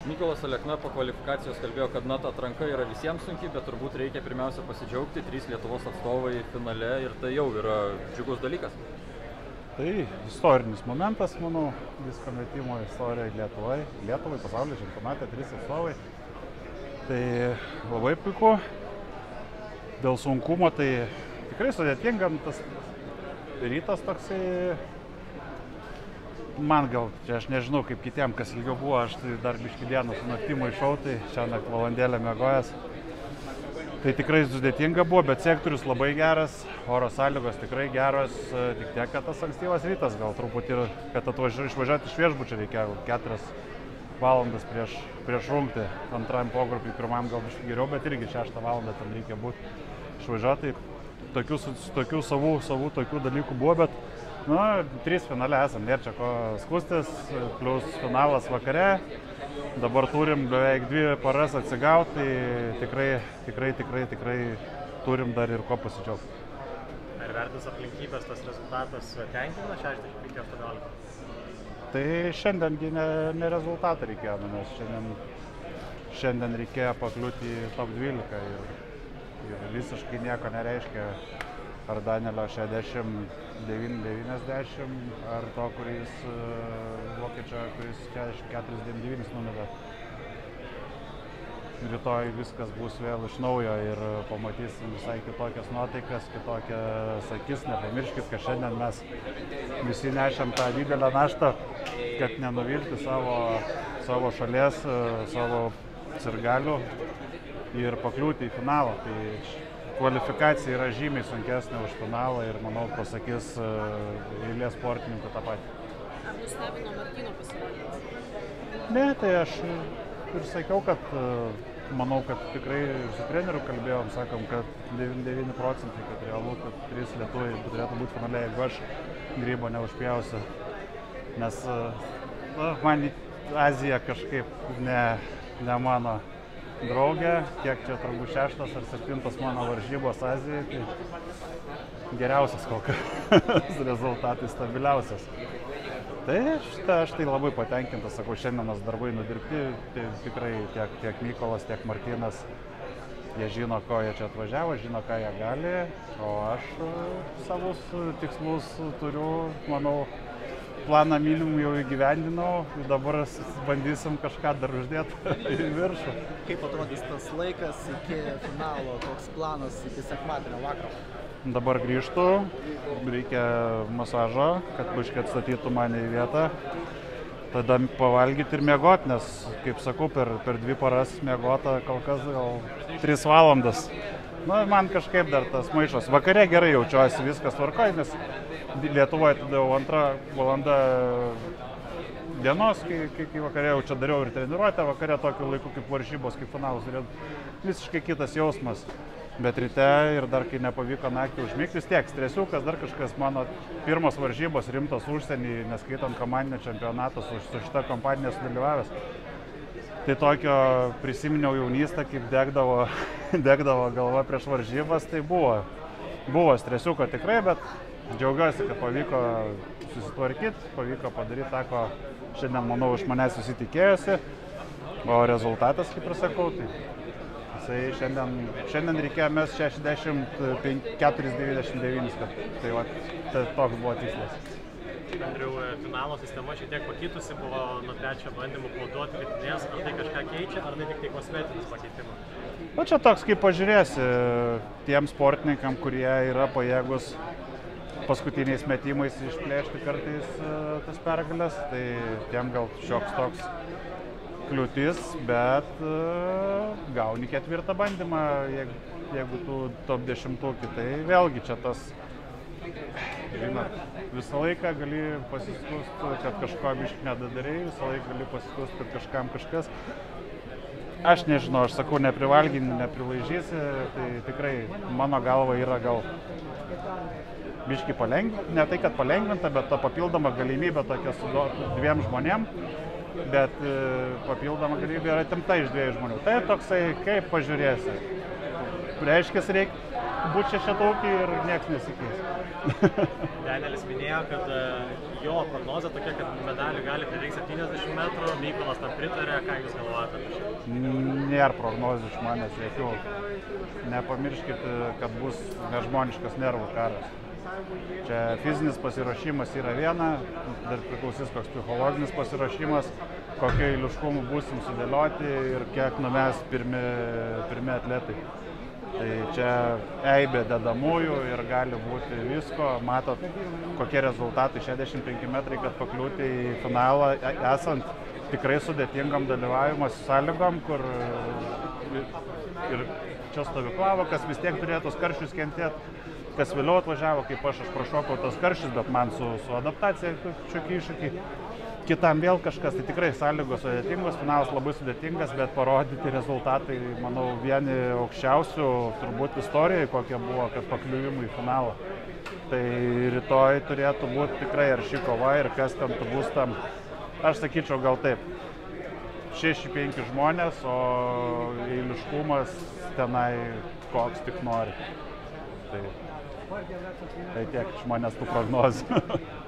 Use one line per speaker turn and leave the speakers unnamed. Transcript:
Mykolas Alekna po kvalifikacijos kalbėjo, kad net atranka yra visiems sunki, bet turbūt reikia pirmiausia pasidžiaugti, 3 Lietuvos atstovai finale ir tai jau yra džiugus dalykas.
Tai istorinis momentas, manau, disko metimo istorija Lietuvai pasaulio čempionate 3 atstovai. Tai labai puiku. Dėl sunkumo tai tikrai sudėtinga, tas rytas toksai. Man gal, čia aš nežinau kaip kitiem, kas ilgiau buvo, aš tai dar biškį dieną su naktimu iššau, tai čia naktį valandėlę miegojęs. Tai tikrai sudėtinga buvo, bet sektorius labai geras, oro sąlygos tikrai geros, tik tiek, kad tas ankstyvas rytas gal truputį ir, kad išvažiuoti iš viešbučio reikėjo 4 valandas prieš rungtį, antrajam pogrupį, pirmam gal biškį geriau, bet irgi 6 valandą ten reikia būti išvažiuoti. Tokių savų tokių dalykų buvo, bet 3 finale esam, nėra čia ko skustis, plus finalas vakare. Dabar turim beveik 2 paras atsigauti, tai tikrai turim dar ir ko pasidžiaugti.
Ar vertus aplinkybės tas rezultatas tenkina 65-18?
Tai šiandiengi ne rezultatą reikėjo, nes šiandien reikėjo pakliūti į top 12 ir visiškai nieko nereiškia. Ar Danielio 69-90, ar to, kuris vokiečio, kuris 49 numetė. Rytoj viskas bus vėl iš naujo ir pamatysim visai kitokias nuotaikas, kitokias akis. Nepamirškit, kad šiandien mes visi nešėm tą didelę naštą, kad nenuvilti savo šalies, savo sirgalių ir pakliūti į finalą. Tai kvalifikacija yra žymiai sunkesnė už finalą ir, manau, pasakys eilė sportininkų tą patį.
Ar nustebino Martyno pasirodymas?
Ne, tai aš ir sakiau, kad manau, kad tikrai su treneriu kalbėjom, sakom, kad 99%, kad realu, kad 3 lietuviai turėtų būti finale, jeigu aš Grybo neužpjausiu. Nes man Azija kažkaip ne mano draugė, kiek čia turbūt 6 ar 7 mano varžybos Azijai, tai geriausias kol kas rezultatai, stabiliausias. Tai aš tai labai patenkintas, sakau, šiandienos darbai nudirbti, tai tikrai tiek Mykolas, tiek Martynas, jie žino, ko jie čia atvažiavo, žino, ką jie gali, o aš savus tikslus turiu, manau, planą mylimų jau įgyvendinau, dabar bandysim kažką dar uždėti į viršų.
Kaip atrodys tas laikas iki finalo, toks planas iki sekmadienio vakaro?
Dabar grįžtu, reikia masažo, kad biškį atstatytų mane į vietą, tada pavalgyti ir miegoti, nes, kaip sakau, per 2 paras miegota kol kas gal 3 valandas. Man kažkaip dar tas maišos. Vakare gerai jaučiuosi, viskas tvarkoj, nes Lietuvoje tada jau 2 valanda dienos, kai vakare jau čia dariau ir treniruotę, vakare tokiu laiku kaip varžybos, kaip finalas, visiškai kitas jausmas. Bet ryte ir dar kai nepavyko naktį užmigti, vis tiek stresiukas, dar kažkas mano pirmos varžybos rimtos užsienį, neskaitant komandinio čempionato, su šita kompanija sudalyvavęs. Tai tokio prisiminiau jaunystę, kaip degdavo galva prieš varžybas, tai buvo stresiuko tikrai, bet džiaugiuosi, kad pavyko susitvarkyti, pavyko padaryti tą, ko šiandien, manau, iš manęs visi tikėjosi, o rezultatas, kaip ir sakau, tai šiandien reikėjo mes 64-99, tai toks buvo tikslas.
Andriau, finalo sistema šiek tiek pakitusi, buvo nuo 3 bandymų plauduoti ritinės, ar tai kažką keičia, ar tai tik tai kosmetinis pakeitimas?
O čia toks, kaip pažiūrėsi, tiem sportininkam, kurie yra pajėgus paskutiniais metimais išplėšti kartais tas pergalės, tai tiem gal šioks toks kliūtis, bet gauni 4 bandymą, jeigu tu top 10, tai vėlgi čia tas, žinot, visą laiką gali pasiskųsti, kad kažko biškį nedadarei, visą laiką gali pasiskųsti, kad kažkam kažkas. Aš nežinau, aš sakau, neprivalgini, neprilaižysi, tai tikrai mano galva yra gal biškį palengvinta, ne tai, kad palengvinta, bet ta papildoma galimybė tokia su 2 žmonėm, bet papildoma galimybė yra atimta iš 2 žmonių. Tai toksai, kaip pažiūrėsi. Reiškia, būti šešetukį ir nieks nesikeis.
Danielis minėjo, kad jo prognozė tokia, kad medalių gali prireikti 70 metrų, Mykolas tam pritarė, ką jūs galvojate apie šį?
Nėra prognozių iš manęs jokių. Nepamirškit, kad bus nežmoniškas nervų karas. Čia fizinis pasiruošimas yra viena, dar priklausys koks psichologinis pasiruošimas, kokio eiliškumu būsim sudėlioti ir kiek numes pirmi atletai. Tai čia eibė dedamųjų ir gali būti visko. Matot, kokie rezultatai 65 metrai, kad pakliūti į finalą, esant tikrai sudėtingam dalyvavimo sąlygom, kur ir čia stovyklavo, kas vis tiek turėtų karščius kentėti, kas vėliau atvažiavo, kaip aš prašokau tos karščius, bet man su adaptacija šiokie iššūkiai. Kitam vėl kažkas, tai tikrai sąlygos sudėtingos, finalas labai sudėtingas, bet parodyti rezultatai, manau, vieni aukščiausių turbūt istorijoje, kokie buvo, kad pakliuvimų į finalą. Tai rytoj turėtų būti tikrai arši kova ir kas ten bus tam, aš sakyčiau gal taip, 6-5 žmonės, o eiliškumas tenai koks tik nori. Tai tiek iš manęs tų prognozių.